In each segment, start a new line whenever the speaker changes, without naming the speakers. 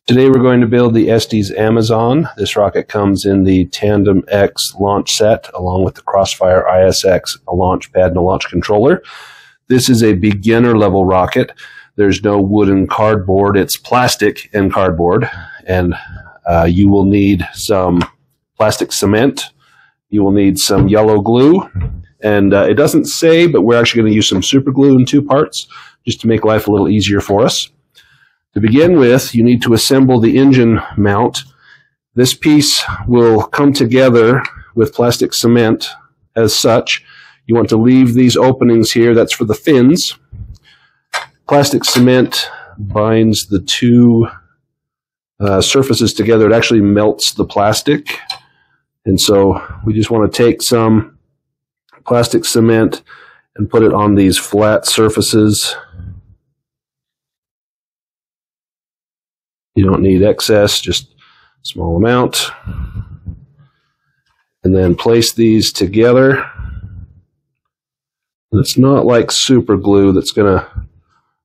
Today we're going to build the Estes Amazon. This rocket comes in the Tandem X launch set along with the Crossfire ISX, a launch pad and a launch controller. This is a beginner level rocket. There's no wood and cardboard, it's plastic and cardboard. And you will need some plastic cement. You will need some yellow glue. And it doesn't say, but we're actually going to use some super glue in 2 parts just to make life a little easier for us. To begin with, you need to assemble the engine mount. This piece will come together with plastic cement as such. You want to leave these openings here. That's for the fins. Plastic cement binds the 2 surfaces together. It actually melts the plastic. And so we just want to take some plastic cement and put it on these flat surfaces. You don't need excess, just a small amount. And then place these together. And it's not like super glue that's going to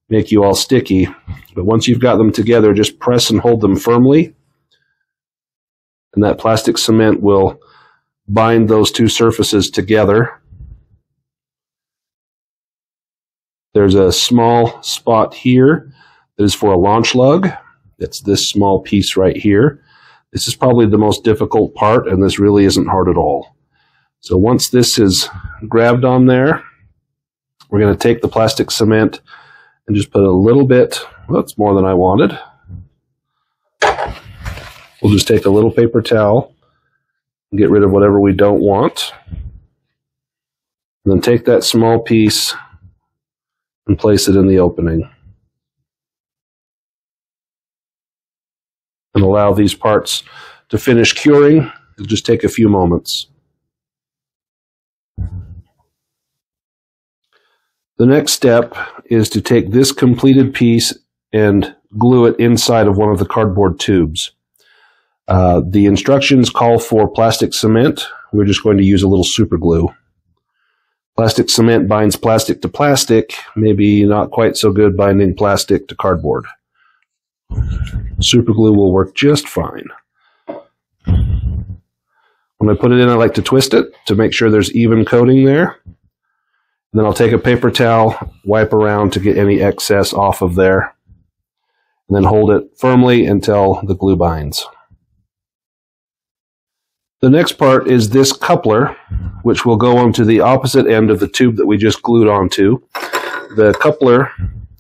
make you all sticky, but once you've got them together, just press and hold them firmly. And that plastic cement will bind those 2 surfaces together. There's a small spot here that is for a launch lug. It's this small piece right here. This is probably the most difficult part, and this really isn't hard at all. So once this is grabbed on there, we're going to take the plastic cement and just put a little bit, well, that's more than I wanted. We'll just take a little paper towel and get rid of whatever we don't want. And then take that small piece and place it in the opening. And allow these parts to finish curing. It'll just take a few moments. The next step is to take this completed piece and glue it inside of one of the cardboard tubes. The instructions call for plastic cement. We're just going to use a little super glue. Plastic cement binds plastic to plastic, maybe not quite so good binding plastic to cardboard. Super glue will work just fine. When I put it in, I like to twist it to make sure there's even coating there. And then I'll take a paper towel, wipe around to get any excess off of there, and then hold it firmly until the glue binds. The next part is this coupler, which will go onto the opposite end of the tube that we just glued onto. The coupler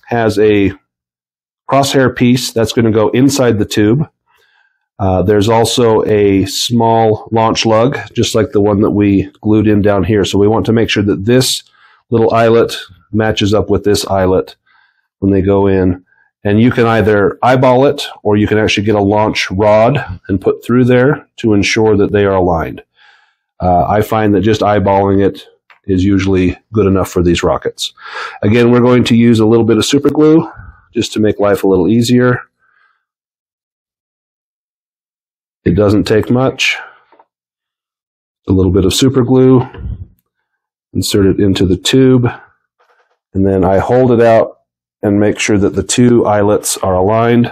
has a crosshair piece that's going to go inside the tube. There's also a small launch lug, just like the one that we glued in down here. So we want to make sure that this little eyelet matches up with this eyelet when they go in. And you can either eyeball it, or you can actually get a launch rod and put through there to ensure that they are aligned. I find that just eyeballing it is usually good enough for these rockets. Again, we're going to use a little bit of super glue just to make life a little easier. It doesn't take much. A little bit of super glue, insert it into the tube, and then I hold it out and make sure that the 2 eyelets are aligned.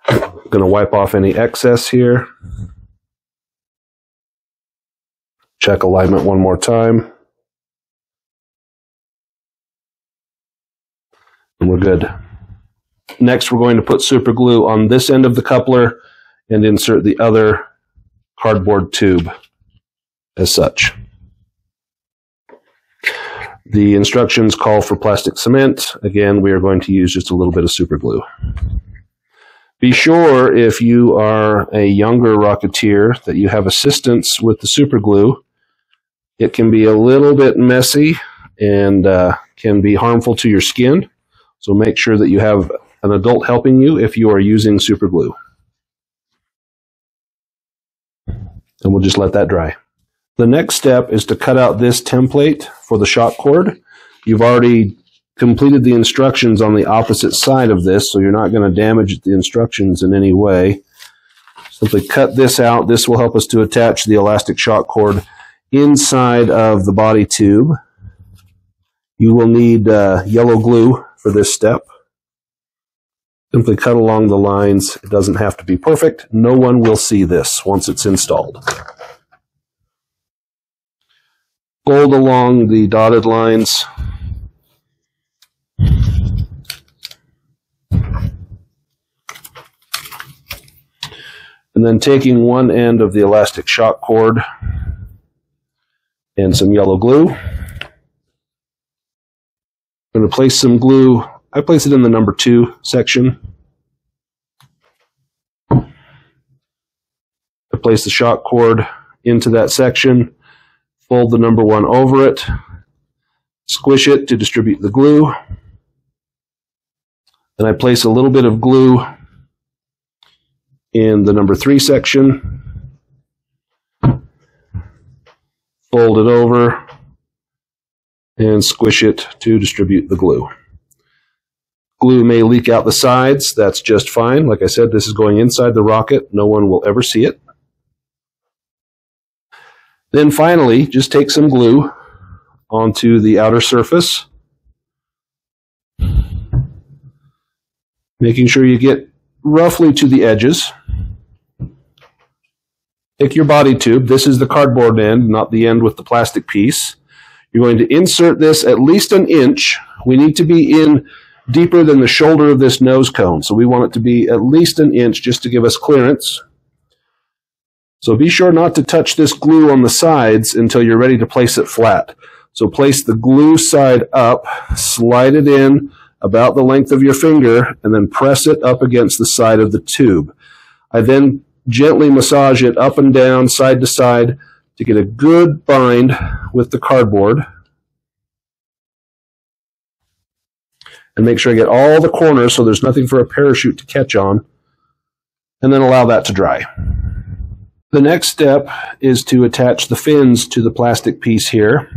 I'm going to wipe off any excess here. Check alignment one more time. And we're good. Next, we're going to put super glue on this end of the coupler and insert the other cardboard tube as such. The instructions call for plastic cement. Again, we are going to use just a little bit of super glue. Be sure, if you are a younger rocketeer, that you have assistance with the super glue. It can be a little bit messy and can be harmful to your skin. So make sure that you have an adult helping you if you are using super glue. And we'll just let that dry. The next step is to cut out this template for the shock cord. You've already completed the instructions on the opposite side of this, so you're not going to damage the instructions in any way. Simply cut this out. This will help us to attach the elastic shock cord inside of the body tube. You will need yellow glue for this step. Simply cut along the lines. It doesn't have to be perfect. No one will see this once it's installed. Fold along the dotted lines. And then taking one end of the elastic shock cord and some yellow glue. I'm going to place some glue. I place it in the number 2 section. I place the shock cord into that section, fold the number 1 over it, squish it to distribute the glue. Then I place a little bit of glue in the number 3 section, fold it over, and squish it to distribute the glue. Glue may leak out the sides. That's just fine. Like I said, this is going inside the rocket. No one will ever see it. Then finally, just take some glue onto the outer surface, making sure you get roughly to the edges. Take your body tube. This is the cardboard end, not the end with the plastic piece. You're going to insert this at least an inch. We need to be in deeper than the shoulder of this nose cone, so we want it to be at least an inch just to give us clearance. So be sure not to touch this glue on the sides until you're ready to place it flat. So place the glue side up, slide it in about the length of your finger, and then press it up against the side of the tube. I then gently massage it up and down, side to side, to get a good bind with the cardboard. And make sure I get all the corners so there's nothing for a parachute to catch on. And then allow that to dry. The next step is to attach the fins to the plastic piece here.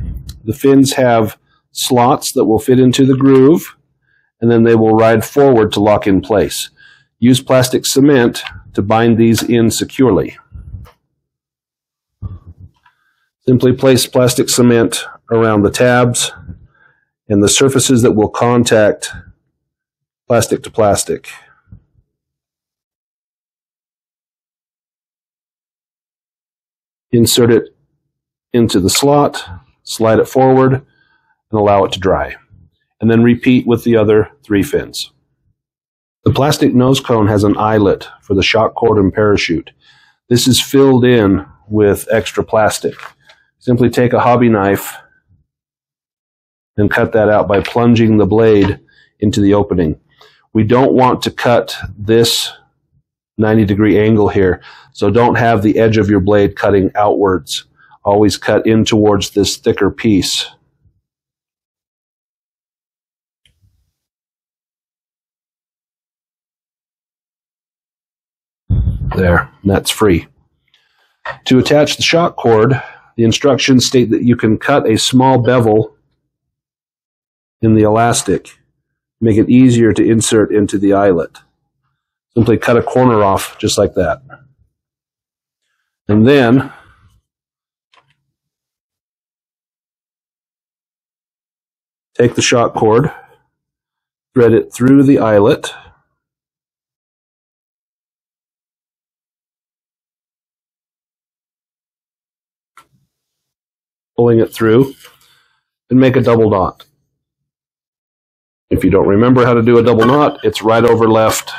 The fins have slots that will fit into the groove, and then they will ride forward to lock in place. Use plastic cement to bind these in securely. Simply place plastic cement around the tabs and the surfaces that will contact plastic to plastic. Insert it into the slot, slide it forward, and allow it to dry. And then repeat with the other 3 fins. The plastic nose cone has an eyelet for the shock cord and parachute. This is filled in with extra plastic. Simply take a hobby knife and cut that out by plunging the blade into the opening. We don't want to cut this 90-degree angle here, so don't have the edge of your blade cutting outwards. Always cut in towards this thicker piece. There, that's free. To attach the shock cord, the instructions state that you can cut a small bevel in the elastic, make it easier to insert into the eyelet. Simply cut a corner off just like that. And then take the shock cord, thread it through the eyelet, pulling it through, and make a double knot. If you don't remember how to do a double knot, it's right over left,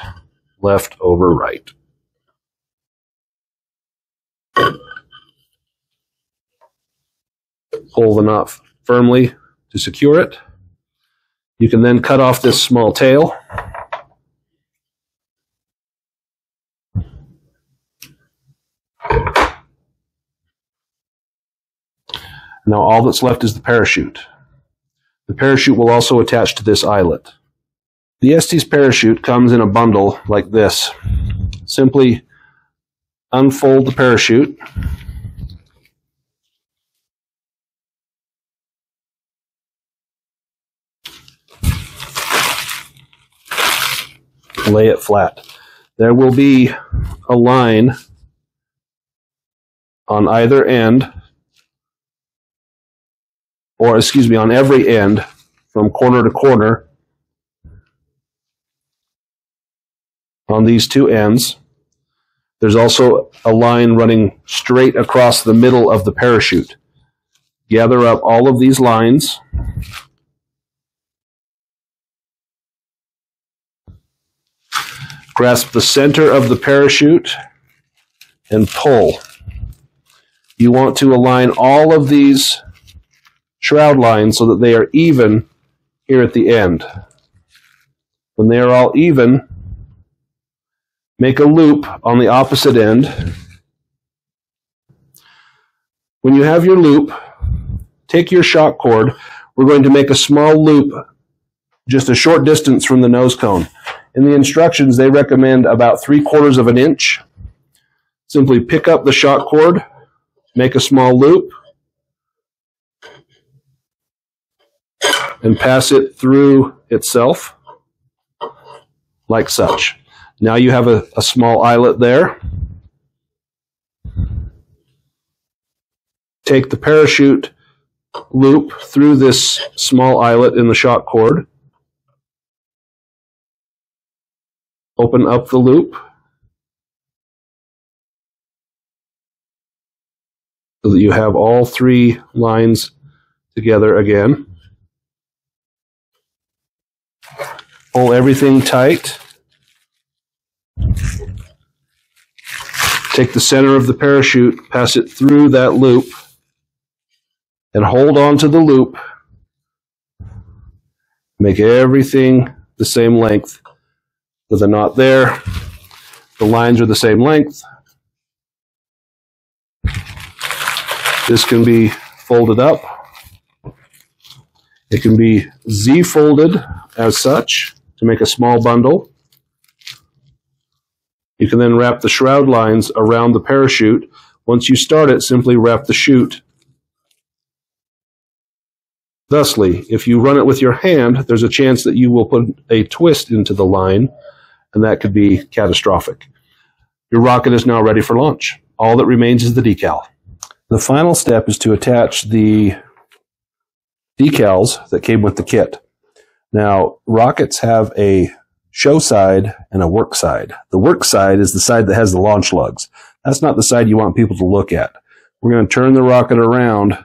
left over right. Pull the knot firmly to secure it. You can then cut off this small tail. Now all that's left is the parachute. The parachute will also attach to this eyelet. The Estes parachute comes in a bundle like this. Simply unfold the parachute. Lay it flat. There will be a line on either end, or excuse me, on every end from corner to corner on these two ends. There's also a line running straight across the middle of the parachute. Gather up all of these lines. Grasp the center of the parachute and pull. You want to align all of these shroud lines so that they are even here at the end. When they are all even, make a loop on the opposite end. When you have your loop, take your shock cord. We're going to make a small loop just a short distance from the nose cone. In the instructions, they recommend about 3/4 of an inch. Simply pick up the shock cord, make a small loop, and pass it through itself, like such. Now you have a small eyelet there. Take the parachute loop through this small eyelet in the shock cord. Open up the loop so that you have all 3 lines together again. Pull everything tight. Take the center of the parachute, pass it through that loop, and hold on to the loop. Make everything the same length. With a knot there, the lines are the same length. This can be folded up. It can be Z-folded as such to make a small bundle. You can then wrap the shroud lines around the parachute. Once you start it, simply wrap the chute. Thusly, if you run it with your hand, there's a chance that you will put a twist into the line, and that could be catastrophic. Your rocket is now ready for launch. All that remains is the decal. The final step is to attach the decals that came with the kit. Now, rockets have a show side and a work side. The work side is the side that has the launch lugs. That's not the side you want people to look at. We're going to turn the rocket around,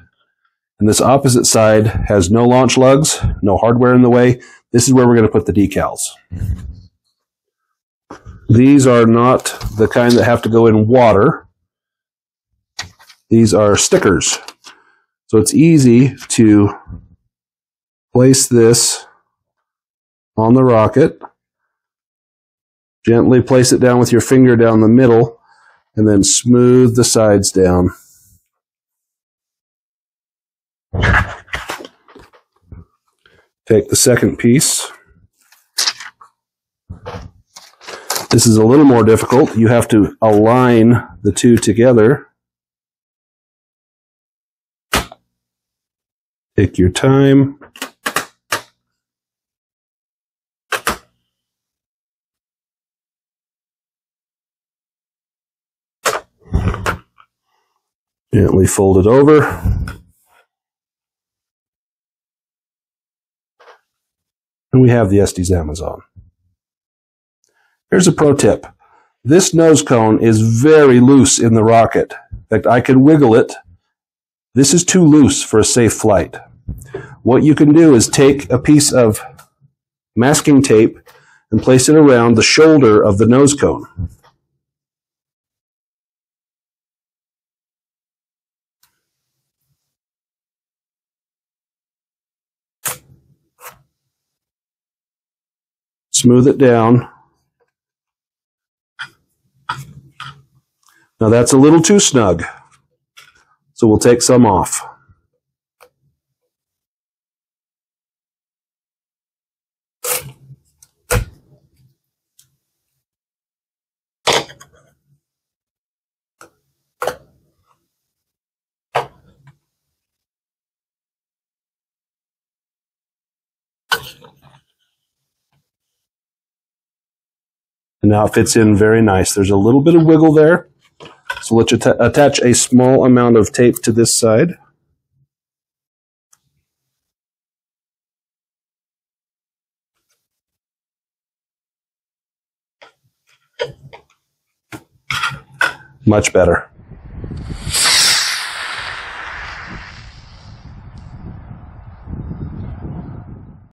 and this opposite side has no launch lugs, no hardware in the way. This is where we're going to put the decals. These are not the kind that have to go in water. These are stickers. So it's easy to place this on the rocket. Gently place it down with your finger down the middle, and then smooth the sides down. Take the second piece. This is a little more difficult. You have to align the two together. Take your time. Gently fold it over. And we have the Estes Amazon. Here's a pro tip. This nose cone is very loose in the rocket. In fact, I can wiggle it. This is too loose for a safe flight. What you can do is take a piece of masking tape and place it around the shoulder of the nose cone. Smooth it down. Now that's a little too snug, so we'll take some off. And now it fits in very nice. There's a little bit of wiggle there. So let's attach a small amount of tape to this side. Much better.